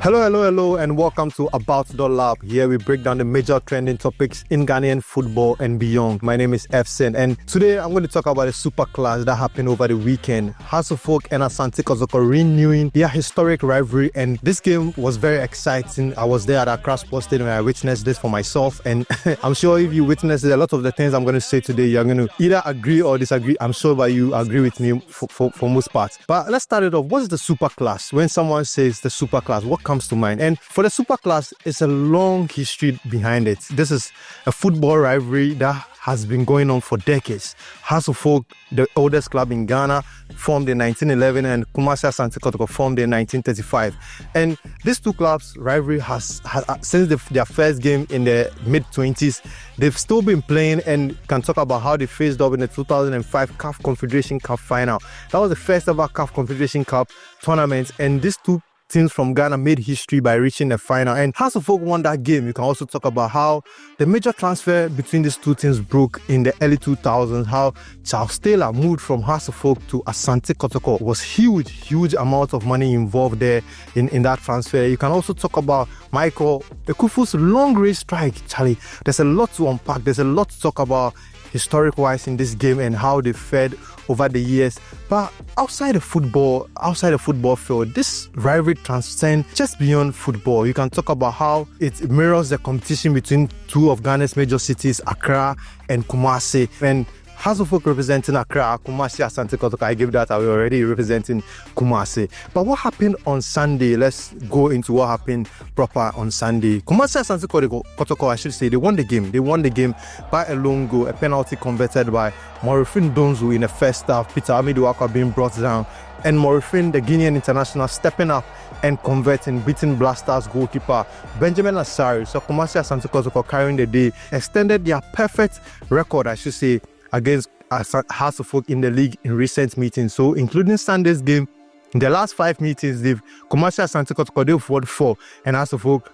Hello, and welcome to ABOUTGH.football. Here we break down the major trending topics in Ghanaian football and beyond. My name is Efson, and today I'm going to talk about a super clash that happened over the weekend. Hearts of Oak and Asante Kotoko renewing their historic rivalry, and this game was very exciting. I was there at Accra Sports Stadium and I witnessed this for myself, and I'm sure if you witnessed it, a lot of the things I'm going to say today, you're going to either agree or disagree. I'm sure that you agree with me for most parts. But let's start it off. What is the super clash? When someone says the super clash, what comes to mind? And for the super clash, it's a long history behind it. This is a football rivalry that has been going on for decades. Hearts of Oak, the oldest club in Ghana, formed in 1911, and Asante Kotoko formed in 1935. And these two clubs' rivalry has since their first game in the mid-20s, they've still been playing, and can talk about how they faced up in the 2005 CAF Confederation Cup final. That was the first ever CAF Confederation Cup tournament, and these two teams from Ghana made history by reaching the final, and Hearts of Oak won that game. You can also talk about how the major transfer between these two teams broke in the early 2000s, how Charles Taylor moved from Hearts of Oak to Asante Kotoko. It was huge amount of money involved there in that transfer. You can also talk about Michael Ekufu's long race strike. Charlie, there's a lot to unpack, there's a lot to talk about historic-wise in this game and how they fared over the years. But outside the football field, this rivalry transcends just beyond football. You can talk about how it mirrors the competition between two of Ghana's major cities, Accra and Kumasi. And Hearts of Oak representing Accra, Kumasi, Asante Kotoko, I gave that, I was already representing Kumasi. But what happened on Sunday? Let's go into what happened proper on Sunday. Kumasi, Asante Kotoko, I should say, they won the game. They won the game by a lone goal, a penalty converted by Morifin Donzu in the first half, Peter Amiduaka being brought down, and Morifin, the Guinean international, stepping up and converting, beating Blasters goalkeeper Benjamin Asari. So Kumasi, Asante Kotoko carrying the day, extended their perfect record, I should say, against Hearts of Oak in the league in recent meetings. So including Sunday's game, in the last 5 meetings, Kumasi, Asante Kotoko, they've won 4, and Hearts of Oak,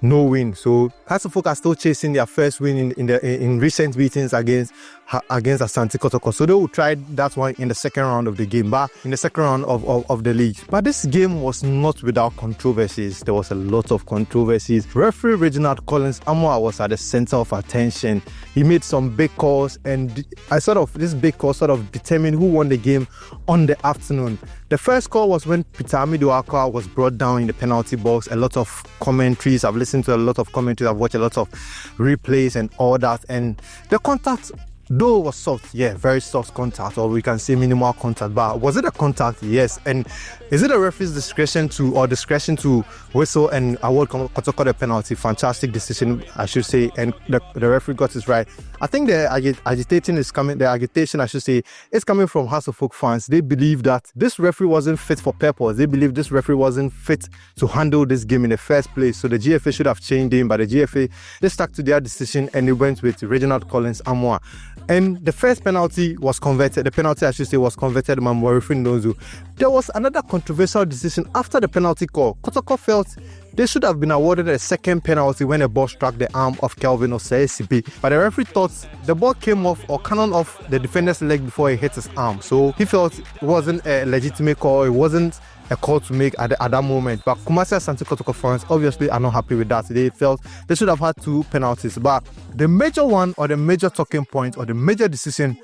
no win. So Hearts of Oak are still chasing their first win in recent meetings against Asante Kotoko. So they will try that one in the second round of the game, but in the second round of the league. But this game was not without controversies. There was a lot of controversies. Referee Reginald Collins Amoah was at the center of attention. He made some big calls, and this big call sort of determined who won the game on the afternoon. The first call was when Peter Amiduaka was brought down in the penalty box. A lot of commentaries. I've listened to a lot of commentaries. I've watched a lot of replays and all that. And the contact, though, was soft, very soft contact, or we can say minimal contact. But was it a contact? Yes. And is it a referee's discretion to whistle and award Kotoko the penalty? Fantastic decision, I should say, and the referee got it right. I think the agitation, I should say, is coming from Hearts of Oak fans. They believe that this referee wasn't fit for purpose. They believe this referee wasn't fit to handle this game in the first place. So the GFA should have changed him, but the GFA, they stuck to their decision and they went with Reginald Collins Amoah. And the first penalty was converted. The penalty, I should say, was converted by Morifin Donzu. There was another controversial decision after the penalty call. Kotoko felt they should have been awarded a second penalty when the ball struck the arm of Kelvin Osei-Sipi. But the referee thought the ball came off or cannon off the defender's leg before it hit his arm. So he felt it wasn't a legitimate call. It wasn't a call to make at that moment. But Kumasi Asante Kotoko fans obviously are not happy with that. They felt they should have had 2 penalties. But the major one, or the major talking point, or the major decision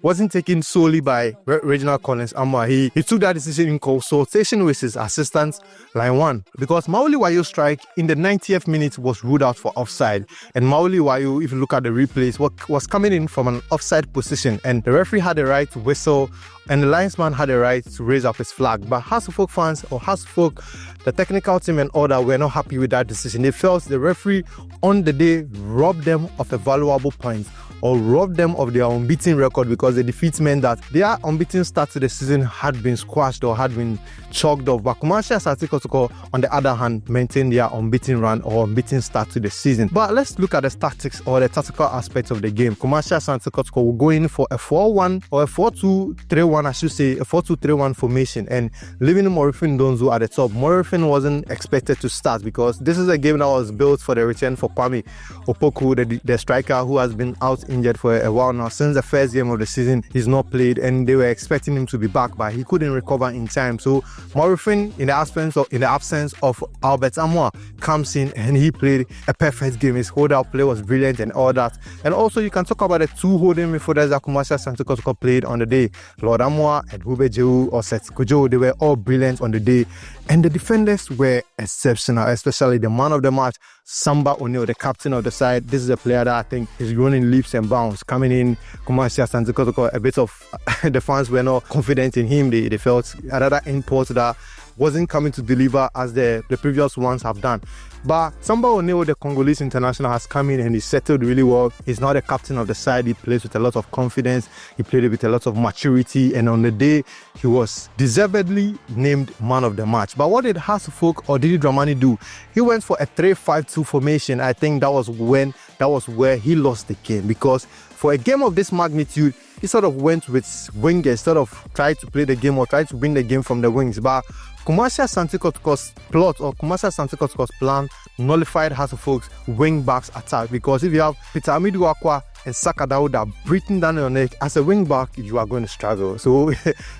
wasn't taken solely by Reginald Collins Amoah. He took that decision in consultation with his assistant, line 1, because Maoli Wayo's strike in the 90th minute was ruled out for offside. And Maoli Wayo, if you look at the replays, was coming in from an offside position, and the referee had the right to whistle, and the linesman had the right to raise up his flag. But Hearts of Oak fans, or Hearts of Oak, the technical team and all that, were not happy with that decision. They felt the referee on the day robbed them of a valuable point, or robbed them of their unbeaten record, because the defeat meant that their unbeaten start to the season had been squashed or had been chalked off. But Kumasi Asante Kotoko, on the other hand, maintained their unbeaten run or unbeaten start to the season. But let's look at the tactics or the tactical aspects of the game. Kumasi Asante Kotoko will go in for a 4-1 or a 4-2-3-1, I should say, a 4-2-3-1 formation, and leaving Morifin Donzu at the top. Morifin wasn't expected to start because this is a game that was built for the return for Kwame Opoku, the striker who has been out injured for a while now. Since the first game of the season, he's not played, and they were expecting him to be back, but he couldn't recover in time. So Morifin, in the absence of Albert Amoah, comes in and he played a perfect game. His hold-out play was brilliant and all that. And also you can talk about the two holding midfielders that Asante Kotoko played on the day. Lord Amoah and Hube Jehu or Seth Kojo, they were all brilliant on the day. And the defenders were exceptional, especially the man of the match, Samba O'Neil, the captain of the side. This is a player that I think is running leaps and bounds. Coming in, Asante Kotoko, a bit of the fans were not confident in him. They felt another import that wasn't coming to deliver as the previous ones have done. But Samba O'Neil, the Congolese international, has come in and he settled really well. He's now the captain of the side. He plays with a lot of confidence. He played with a lot of maturity. And on the day, he was deservedly named man of the match. But what did Hearts of Oak or Didi Dramani do? He went for a 3-5-2 formation. I think that was where he lost the game, because for a game of this magnitude, he sort of went with wingers, sort of tried to play the game or tried to win the game from the wings. But Asante Kotoko's plot or Asante Kotoko's plan nullified Hearts of Oak's wing backs attack, because if you have Peter Amidu Akwa and Saka Dauda breathing down your neck as a wing back, you are going to struggle. So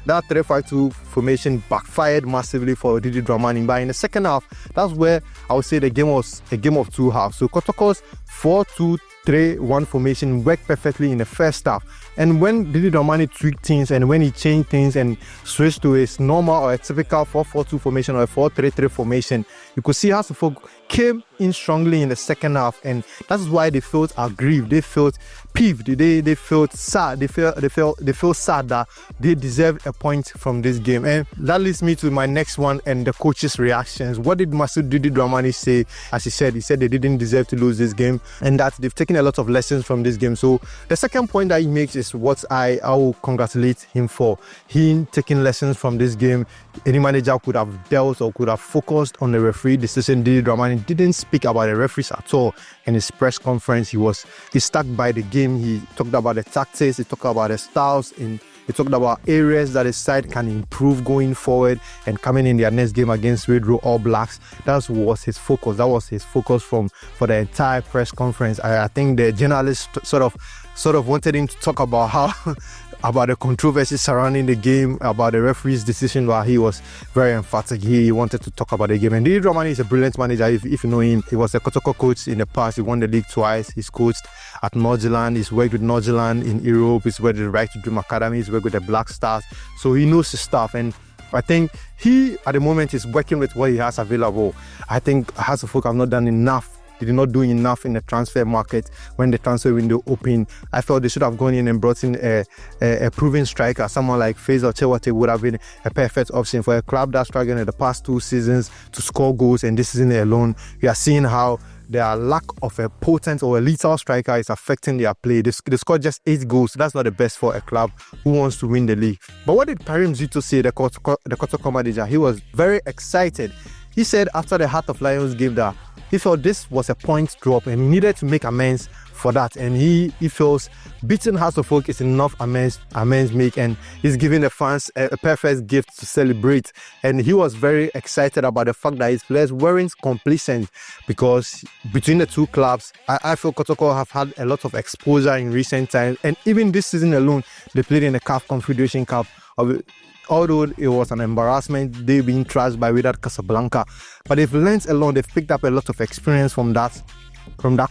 that 3-5-2 formation backfired massively for Didi Dramani. But in the second half, that's where I would say the game was a game of two halves. So Kotoko's 4-2-3-1 formation worked perfectly in the first half. And when Didi Dramani tweaked things and when he changed things and switched to his normal or a typical 4-4-2 formation or a 4-3-3 formation, you could see Hearts of Oak came in strongly in the second half, and that's why they felt aggrieved, they felt peeved, they felt sad, they felt sad that they deserved a point from this game. And that leads me to my next one and the coach's reactions. What did Masoud Didi Dramani say? As he said they didn't deserve to lose this game and that they've taken a lot of lessons from this game. So the second point that he makes is what I will congratulate him for. He taking lessons from this game. Any manager could have dealt or could have focused on the referee decision. Didi Dramani didn't speak about the referees at all in his press conference. He stuck by the game. He talked about the tactics, he talked about the styles, and he talked about areas that his side can improve going forward and coming in their next game against Red Row All Blacks. That was his focus. That was his focus for the entire press conference. I think the journalists sort of wanted him to talk about how about the controversy surrounding the game, about the referee's decision, but he was very emphatic. He wanted to talk about the game. And Didi Dramani is a brilliant manager. If you know him, he was a Kotoko coach in the past. He won the league twice. He's coached at Norgeland. He's worked with Norgeland in Europe. He's worked with the Right to Dream Academy. He's worked with the Black Stars. So he knows his stuff. And I think he, at the moment, is working with what he has available. I think Hearts of Oak have not done enough. They did not do enough in the transfer market when the transfer window opened. I felt they should have gone in and brought in a proven striker. Someone like Faisal Chewate would have been a perfect option for a club that's struggling in the past 2 seasons to score goals, and this season alone, we are seeing how their lack of a potent or a lethal striker is affecting their play. They scored just 8 goals. That's not the best for a club who wants to win the league. But what did Karim Zito say, the Kotoko manager? He was very excited. He said after the Heart of Lions game that he felt this was a point drop and he needed to make amends for that. And he feels beating Hearts of Oak is enough amends make, and he's giving the fans a perfect gift to celebrate. And he was very excited about the fact that his players weren't complacent, because between the two clubs, I feel Kotoko have had a lot of exposure in recent times. And even this season alone, they played in the CAF Confederation Cup. Although it was an embarrassment, they being trashed by Wydad Casablanca, but they've learned a lot. They've picked up a lot of experience from that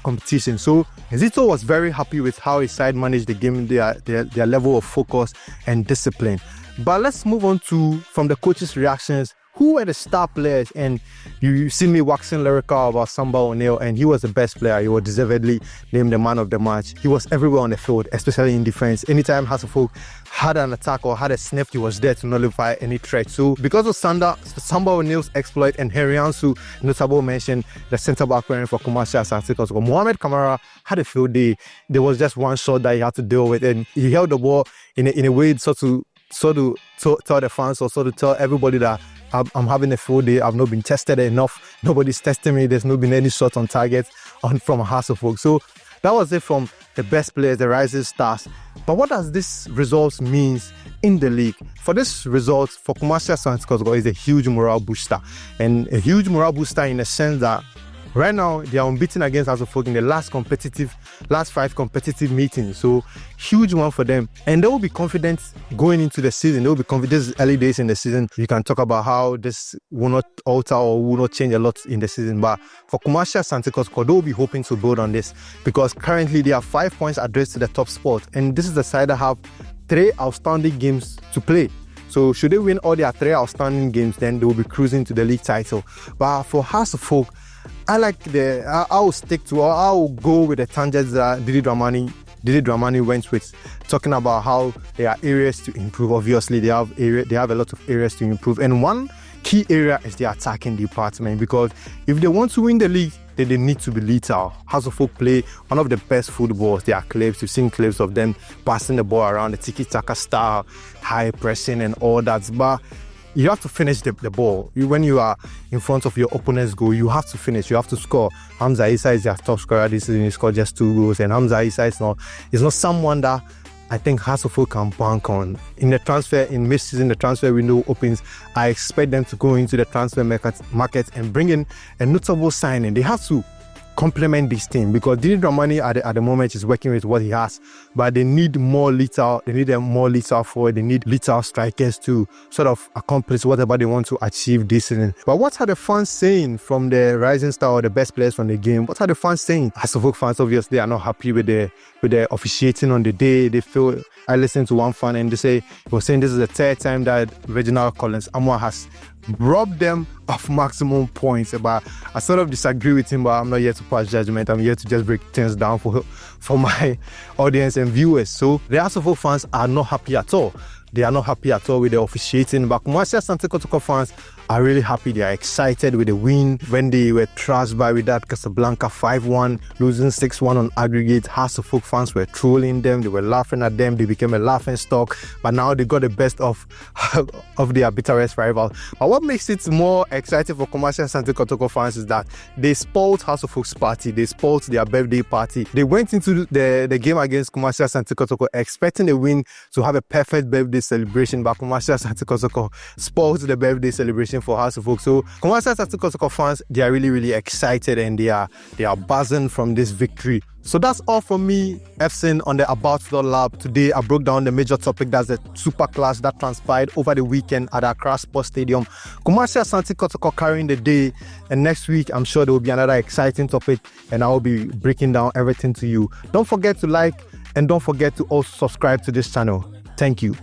competition. So Zito was very happy with how his side managed the game, their level of focus and discipline. But let's move on to, from the coaches' reactions, who were the star players? And you see me waxing lyrical about Samba O'Neil, and he was the best player. He was deservedly named the man of the match. He was everywhere on the field, especially in defense. Anytime Hearts of Oak had an attack or had a sniff, he was there to nullify any threat. So because of Samba O'Neil's exploit, and Heriansu, notable mention, the centre-back pairing for Asante Kotoko, Mohamed Kamara had a field day. There was just one shot that he had to deal with, and he held the ball in a way to tell the fans, or to tell everybody that I'm having a full day. I've not been tested enough. Nobody's testing me. There's not been any shot on target from Hearts of Oak. So that was it from the best players, the rising stars. But what does this result mean in the league? For this result, for Asante Kotoko, is a huge morale booster. And a huge morale booster in the sense that Right now, they are unbeaten against Hearts of Oak in the last 5 competitive meetings. So, huge one for them. And they will be confident going into the season. They will be confident. This is early days in the season. You can talk about how this will not alter or will not change a lot in the season. But for Kumasi Asante Kotoko, they will be hoping to build on this because currently they have 5 points addressed to the top spot. And this is the side that have 3 outstanding games to play. So should they win all their 3 outstanding games, then they will be cruising to the league title. But for Hearts of Oak, I'll stick to, or I'll go with the tangents that Didi Dramani went with, talking about how there are areas to improve. Obviously, they have a lot of areas to improve. And one key area is the attacking department, because if they want to win the league, then they need to be lethal. Hearts of Oak play one of the best footballs. There are clips, you've seen clips of them passing the ball around, the tiki-taka style, high pressing and all that. But you have to finish the ball. When you are in front of your opponent's goal, you have to finish, you have to score. Hamza Issa is their top scorer this season. He scored just 2 goals. And Hamza Issa is not someone that I think Hearts of Oak can bank on. In mid-season, the transfer window opens. I expect them to go into the transfer market and bring in a notable signing. They have to complement this team because Didi Dramani at the moment is working with what he has, but they need more lethal. They need a more lethal forward. They need lethal strikers to sort of accomplish whatever they want to achieve this season. But what are the fans saying from the rising star or the best players from the game? What are the fans saying? Hearts of Oak fans obviously are not happy with the officiating on the day. They feel, I listened to one fan and he was saying this is the 3rd time that Reginald Collins Amwa has robbed them of maximum points. But I sort of disagree with him, but I'm not here to pass judgment. I'm here to just break things down for my audience and viewers. So the Hearts of Oak fans are not happy at all. They are not happy at all with the officiating. But Kumasi Asante Kotoko fans are really happy. They are excited with the win. When they were thrashed by Wydad Casablanca 5-1, losing 6-1 on aggregate, Hearts of Oak fans were trolling them. They were laughing at them. They became a laughing stock. But now they got the best of their bitterest rival. But what makes it more exciting for Kumasi Asante Kotoko fans is that they spoiled Hearts of Oak's party. They spoiled their birthday party. They went into the game against Kumasi Asante Kotoko expecting the win to have a perfect birthday celebration. But Kumasi Asante Kotoko spoiled the birthday celebration for Hearts of Oak. So Kumasi Asante Kotoko fans, they are really, really excited and they are buzzing from this victory. So that's all from me, Efson, on the About.football Lab. Today, I broke down the major topic, that's the super clash that transpired over the weekend at Accra Sports Stadium. Kumasi Asante Kotoko carrying the day. And next week, I'm sure there will be another exciting topic and I will be breaking down everything to you. Don't forget to like and don't forget to also subscribe to this channel. Thank you.